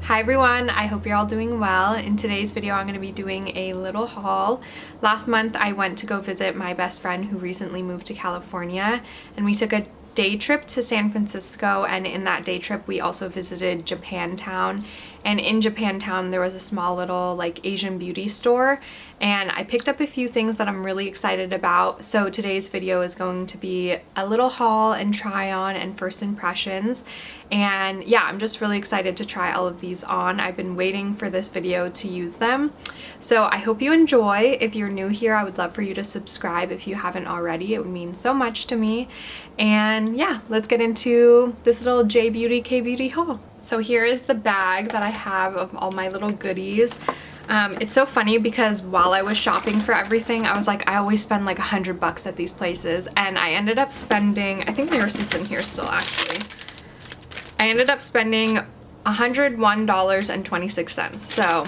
Hi everyone, I hope you're all doing well. In today's video I'm going to be doing a little haul. Last month I went to go visit my best friend who recently moved to California, and we took a day trip to San Francisco, and in that day trip we also visited Japantown. And in Japantown there was a small little like Asian beauty store, and I picked up a few things that I'm really excited about. So today's video is going to be a little haul and try on and first impressions. And yeah, I'm just really excited to try all of these on. I've been waiting for this video to use them. So I hope you enjoy. If you're new here, I would love for you to subscribe if you haven't already. It would mean so much to me. And yeah, let's get into this little J Beauty K Beauty haul. So here is the bag that I have of all my little goodies. It's so funny because while I was shopping for everything, I was like, I always spend like $100 at these places, and I ended up spending, I think the receipt's in here still actually. I ended up spending $101.26. So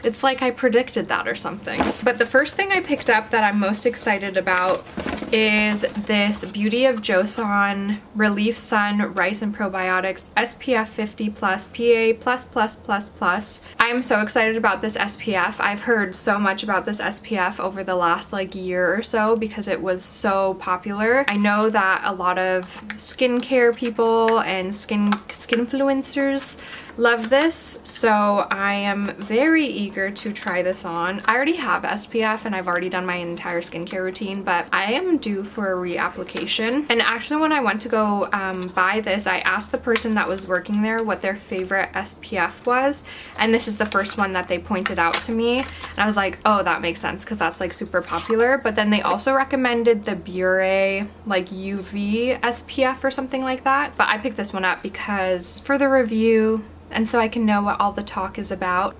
it's like I predicted that or something. But the first thing I picked up that I'm most excited about is this Beauty of Joseon Relief Sun Rice and Probiotics SPF 50 plus PA plus. I am so excited about this SPF. I've heard so much about this SPF over the last like year or so because it was so popular. I know that a lot of skincare people and skin influencers love this, so I am very eager to try this on. I already have SPF and I've already done my entire skincare routine, but I am due for a reapplication. And actually when I went to go buy this, I asked the person that was working there what their favorite SPF was, and this is the first one that they pointed out to me, and I was like, oh, that makes sense because that's like super popular. But then they also recommended the Bure like UV SPF or something like that, but I picked this one up because for the review and so I can know what all the talk is about.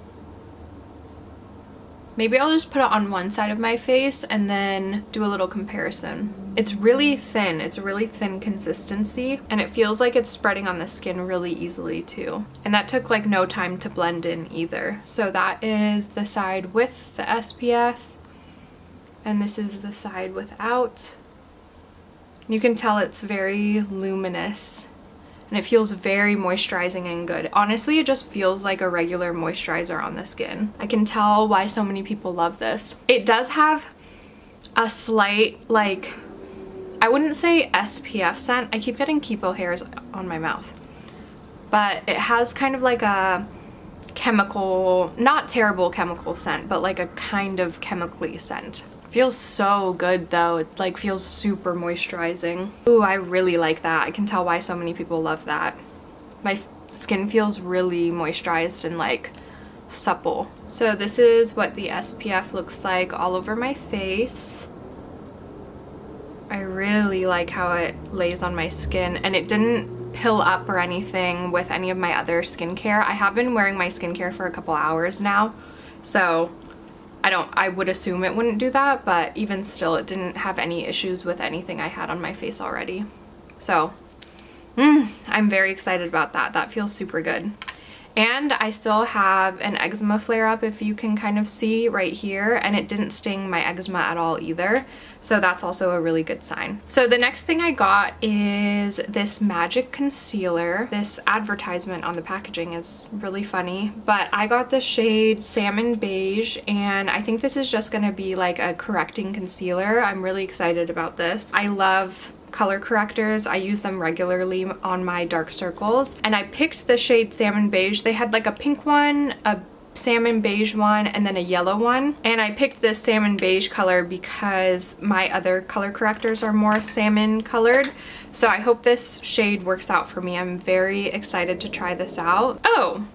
Maybe I'll just put it on one side of my face and then do a little comparison. It's really thin. It's a really thin consistency, and it feels like it's spreading on the skin really easily too. And that took like no time to blend in either. So that is the side with the SPF, and this is the side without. You can tell it's very luminous, and it feels very moisturizing and good. Honestly, it just feels like a regular moisturizer on the skin. I can tell why so many people love this. It does have a slight, like, I wouldn't say SPF scent. I keep getting Kipo hairs on my mouth. But it has kind of like a chemical, not terrible chemical scent, but like a kind of chemically scent. Feels so good though. It like feels super moisturizing. Ooh, I really like that. I can tell why so many people love that. My skin feels really moisturized and like supple. So this is what the SPF looks like all over my face. I really like how it lays on my skin, and it didn't pill up or anything with any of my other skincare. I have been wearing my skincare for a couple hours now, so I would assume it wouldn't do that, but even still, it didn't have any issues with anything I had on my face already. So, I'm very excited about that. That feels super good. And I still have an eczema flare-up, if you can kind of see right here, and it didn't sting my eczema at all either. So that's also a really good sign. So the next thing I got is this magic concealer. This advertisement on the packaging is really funny, but I got the shade Salmon Beige, and I think this is just gonna be like a correcting concealer. I'm really excited about this. I love color correctors. I use them regularly on my dark circles, and I picked the shade Salmon Beige. They had like a pink one, a salmon beige one, and then a yellow one, and I picked this salmon beige color because my other color correctors are more salmon colored. So I hope this shade works out for me. I'm very excited to try this out. Oh,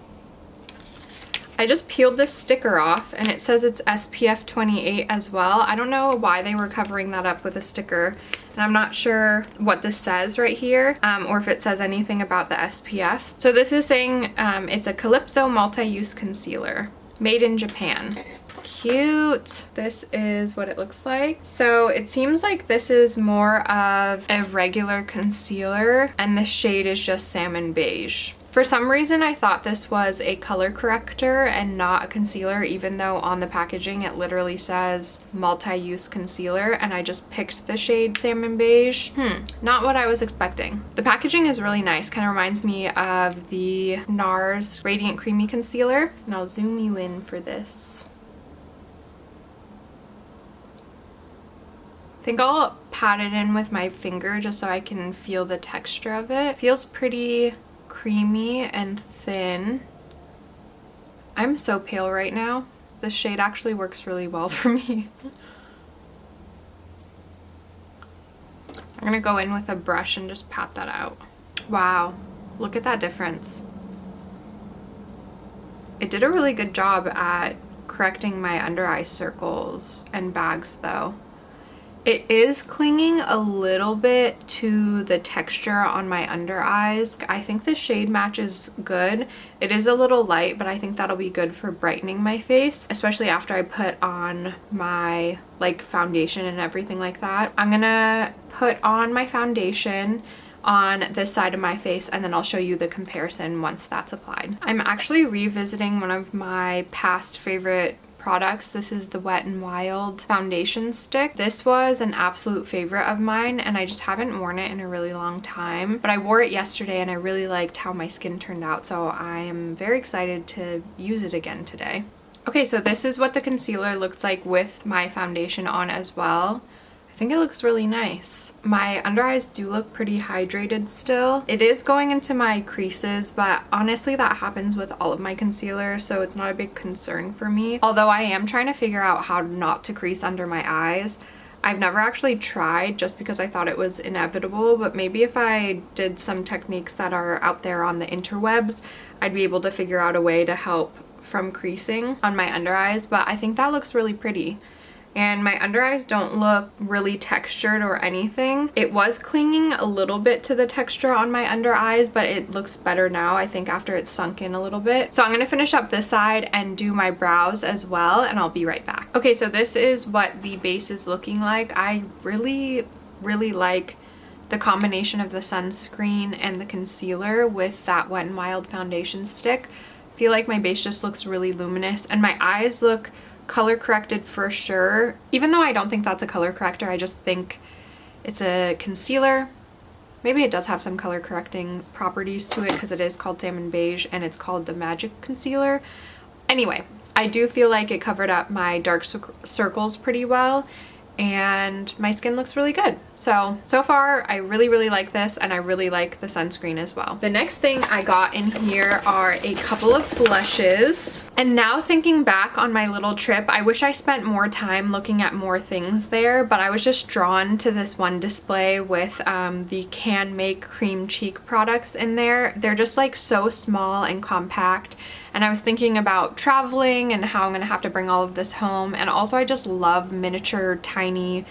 I just peeled this sticker off, and it says it's SPF 28 as well. I don't know why they were covering that up with a sticker, and I'm not sure what this says right here, or if it says anything about the SPF. So this is saying it's a Calypso multi-use concealer made in Japan. Cute. This is what it looks like. So it seems like this is more of a regular concealer, and the shade is just Salmon Beige For some reason, I thought this was a color corrector and not a concealer, even though on the packaging it literally says multi-use concealer, and I just picked the shade Salmon Beige. Not what I was expecting. The packaging is really nice, kind of reminds me of the NARS Radiant Creamy Concealer, and I'll zoom you in for this. I think I'll pat it in with my finger just so I can feel the texture of it. It feels pretty creamy and thin. I'm so pale right now. This shade actually works really well for me. I'm gonna go in with a brush and just pat that out. Wow, look at that difference. It did a really good job at correcting my under eye circles and bags though. It is clinging a little bit to the texture on my under eyes. I think the shade match is good. It is a little light, but I think that'll be good for brightening my face, especially after I put on my like foundation and everything like that. I'm gonna put on my foundation on this side of my face and then I'll show you the comparison once that's applied. I'm actually revisiting one of my past favorite products. This is the Wet n Wild foundation stick. This was an absolute favorite of mine and I just haven't worn it in a really long time, but I wore it yesterday and I really liked how my skin turned out, so I am very excited to use it again today. Okay, so this is what the concealer looks like with my foundation on as well. I think it looks really nice. My under eyes do look pretty hydrated still. It is going into my creases, but honestly that happens with all of my concealer, so it's not a big concern for me. Although I am trying to figure out how not to crease under my eyes. I've never actually tried just because I thought it was inevitable, but maybe if I did some techniques that are out there on the interwebs, I'd be able to figure out a way to help from creasing on my under eyes, but I think that looks really pretty. And my under eyes don't look really textured or anything. It was clinging a little bit to the texture on my under eyes, but it looks better now, I think, after it's sunk in a little bit. So I'm gonna finish up this side and do my brows as well, and I'll be right back. Okay, so this is what the base is looking like. I really like the combination of the sunscreen and the concealer with that Wet n Wild foundation stick. I feel like my base just looks really luminous, and my eyes look color corrected for sure. Even though I don't think that's a color corrector, I just think it's a concealer. Maybe it does have some color correcting properties to it because it is called Salmon Beige and it's called the Magic Concealer. Anyway, I do feel like it covered up my dark circles pretty well and my skin looks really good. So far I really like this, and I really like the sunscreen as well. The next thing I got in here are a couple of blushes, and now thinking back on my little trip, I wish I spent more time looking at more things there, but I was just drawn to this one display with the Canmake Cream Cheek products in there. They're just like so small and compact, and I was thinking about traveling and how I'm gonna have to bring all of this home, and also I just love miniature tiny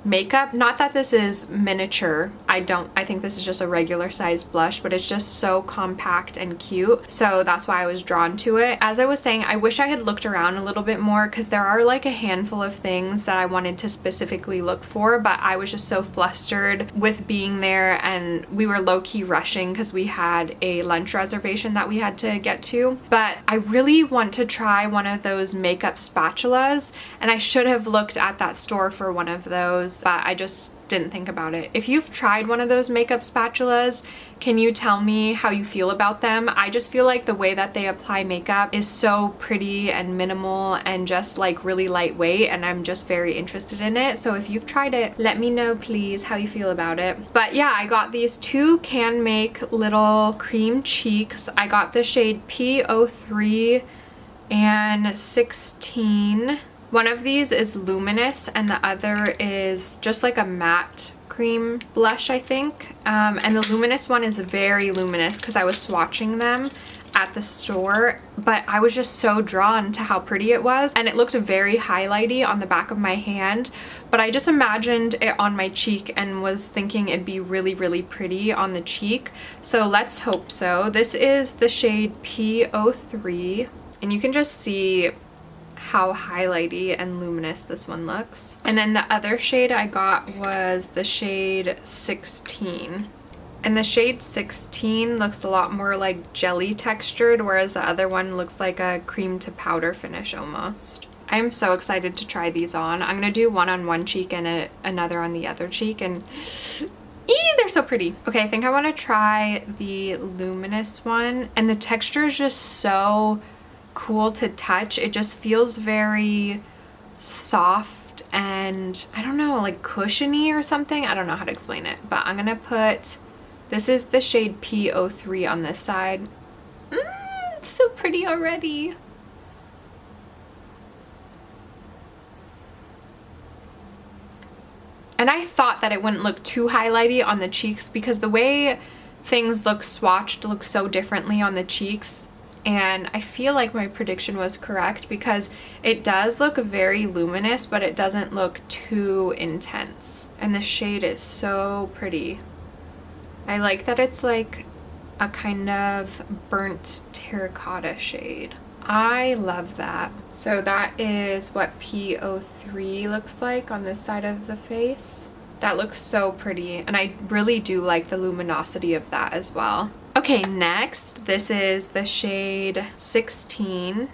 makeup. Not that this is miniature, I think this is just a regular size blush, but it's just so compact and cute, so that's why I was drawn to it. As I was saying, I wish I had looked around a little bit more because there are like a handful of things that I wanted to specifically look for, but I was just so flustered with being there, and we were low-key rushing because we had a lunch reservation that we had to get to. But I really want to try one of those makeup spatulas, and I should have looked at that store for one of those, but I just didn't think about it. If you've tried one of those makeup spatulas, can you tell me how you feel about them? I just feel like the way that they apply makeup is so pretty and minimal and just like really lightweight, and I'm just very interested in it. So if you've tried it, let me know please how you feel about it. But yeah, I got these two Canmake little cream cheeks. I got the shade P03 and 16. One of these is luminous and the other is just like a matte cream blush, I think. And the luminous one is very luminous because I was swatching them at the store, but I was just so drawn to how pretty it was, and it looked very highlighty on the back of my hand, but I just imagined it on my cheek and was thinking it'd be really pretty on the cheek. So let's hope so. This is the shade P03, and you can just see how highlighty and luminous this one looks. And then the other shade I got was the shade 16. And the shade 16 looks a lot more like jelly textured, whereas the other one looks like a cream to powder finish almost. I'm so excited to try these on. I'm gonna do one on one cheek and another on the other cheek, and they're so pretty. Okay, I think I want to try the luminous one, and the texture is just so cool to touch. It just feels very soft and I don't know, like cushiony or something. I don't know how to explain it, but I'm gonna put, this is the shade P03 on this side. It's so pretty already. And I thought that it wouldn't look too highlighty on the cheeks because the way things look swatched look so differently on the cheeks. And I feel like my prediction was correct because it does look very luminous, but it doesn't look too intense. And the shade is so pretty. I like that it's like a kind of burnt terracotta shade. I love that. So that is what P03 looks like on this side of the face. That looks so pretty, and I really do like the luminosity of that as well. Okay, next, this is the shade 16.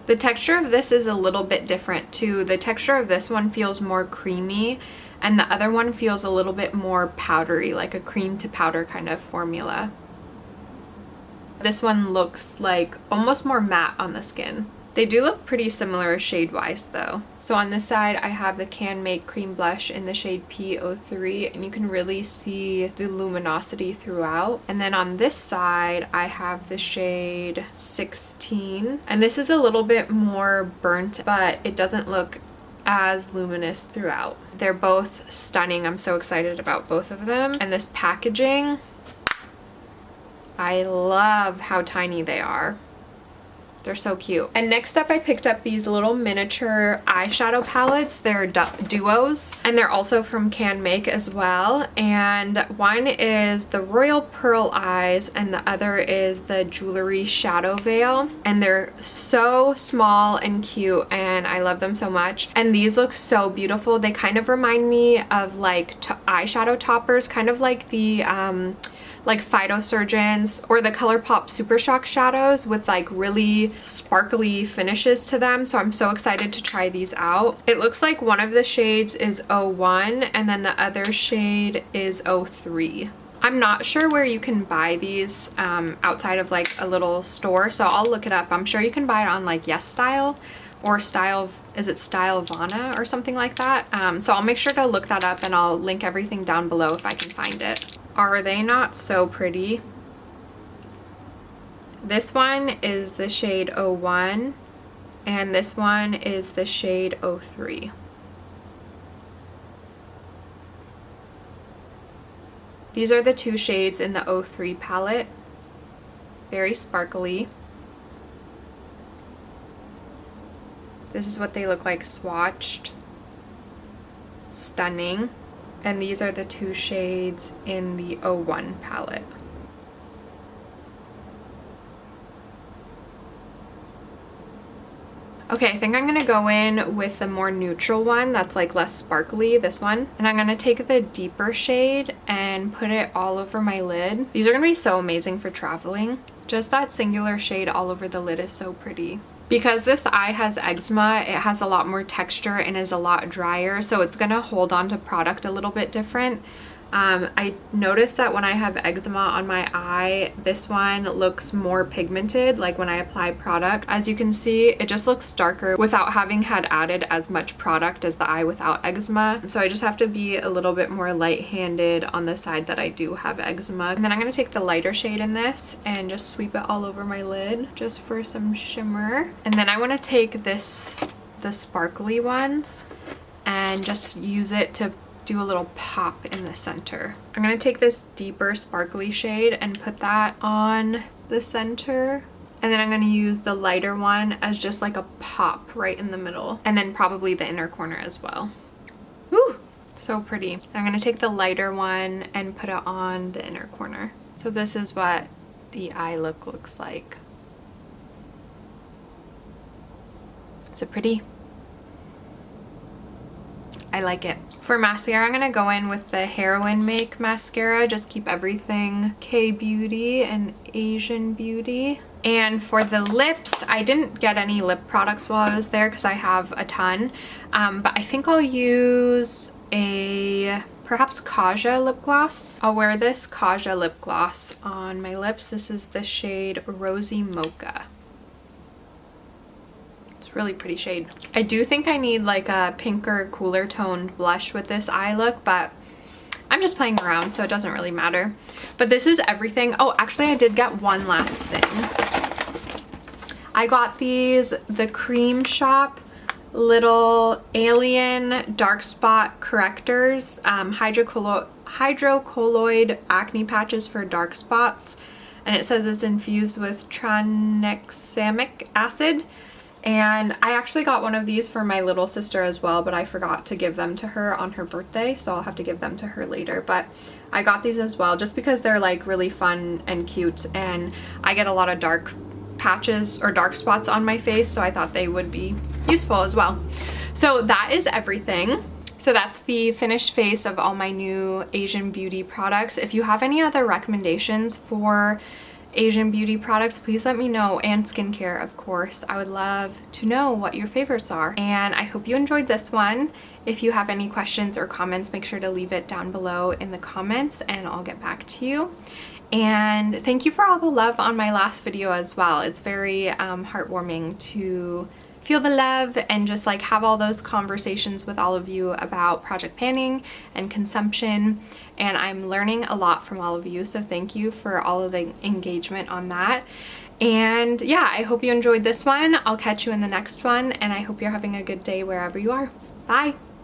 The texture of this is a little bit different too. The texture of this one feels more creamy, and the other one feels a little bit more powdery, like a cream to powder kind of formula. This one looks like almost more matte on the skin. They do look pretty similar shade-wise though. So on this side, I have the Canmake Cream Blush in the shade P03, and you can really see the luminosity throughout. And then on this side, I have the shade 16. And this is a little bit more burnt, but it doesn't look as luminous throughout. They're both stunning. I'm so excited about both of them. And this packaging, I love how tiny they are. They're so cute. And next up, I picked up these little miniature eyeshadow palettes. They're duos, and they're also from Canmake as well. And one is the Royal Pearl Eyes, and the other is the Jewelry Shadow Veil. And they're so small and cute, and I love them so much. And these look so beautiful. They kind of remind me of like eyeshadow toppers, kind of like the like Phytosurgeons or the ColourPop Super Shock shadows with like really sparkly finishes to them. So I'm so excited to try these out. It looks like one of the shades is 01 and then the other shade is 03. I'm not sure where you can buy these outside of like a little store, so I'll look it up. I'm sure you can buy it on like Yes Style or is it Stylevana or something like that. So I'll make sure to look that up, and I'll link everything down below if I can find it. Are they not so pretty? This one is the shade 01 and this one is the shade 03. These are the two shades in the 03 palette. Very sparkly. This is what they look like swatched. Stunning. And these are the two shades in the 01 palette. Okay, I think I'm gonna go in with the more neutral one that's like less sparkly, this one. And I'm gonna take the deeper shade and put it all over my lid. These are gonna be so amazing for traveling. Just that singular shade all over the lid is so pretty. Because this eye has eczema, it has a lot more texture and is a lot drier, so it's gonna hold on to product a little bit different. I noticed that when I have eczema on my eye, this one looks more pigmented, like when I apply product. As you can see, it just looks darker without having had added as much product as the eye without eczema. So I just have to be a little bit more light-handed on the side that I do have eczema. And then I'm gonna take the lighter shade in this and just sweep it all over my lid just for some shimmer. And then I wanna take the sparkly ones and just use it to do a little pop in the center. I'm gonna take this deeper sparkly shade and put that on the center, and then I'm gonna use the lighter one as just like a pop right in the middle, and then probably the inner corner as well. Woo! So pretty. I'm gonna take the lighter one and put it on the inner corner. So this is what the eye look looks like. Is it pretty? I like it. For mascara, I'm gonna go in with the Heroine Make mascara. Just keep everything K-Beauty and Asian Beauty. And for the lips, I didn't get any lip products while I was there because I have a ton. But I think I'll use a perhaps Kaja lip gloss. I'll wear this Kaja lip gloss on my lips. This is the shade Rosy Mocha. Really pretty shade. I do think I need like a pinker, cooler toned blush with this eye look, but I'm just playing around, so it doesn't really matter. But this is everything. Oh, actually I did get one last thing. I got these, the Cream Shop little alien dark spot correctors, hydrocolloid acne patches for dark spots, and it says it's infused with tranexamic acid. And I actually got one of these for my little sister as well, but I forgot to give them to her on her birthday, so I'll have to give them to her later. But I got these as well just because they're like really fun and cute, and I get a lot of dark patches or dark spots on my face, so I thought they would be useful as well. So that is everything. So that's the finished face of all my new Asian beauty products. If you have any other recommendations for Asian beauty products, please let me know, and skincare, of course. I would love to know what your favorites are. And I hope you enjoyed this one. If you have any questions or comments, make sure to leave it down below in the comments and I'll get back to you. And thank you for all the love on my last video as well. It's very heartwarming to feel the love and just like have all those conversations with all of you about project panning and consumption, and I'm learning a lot from all of you, so thank you for all of the engagement on that. And yeah, I hope you enjoyed this one. I'll catch you in the next one, and I hope you're having a good day wherever you are. Bye!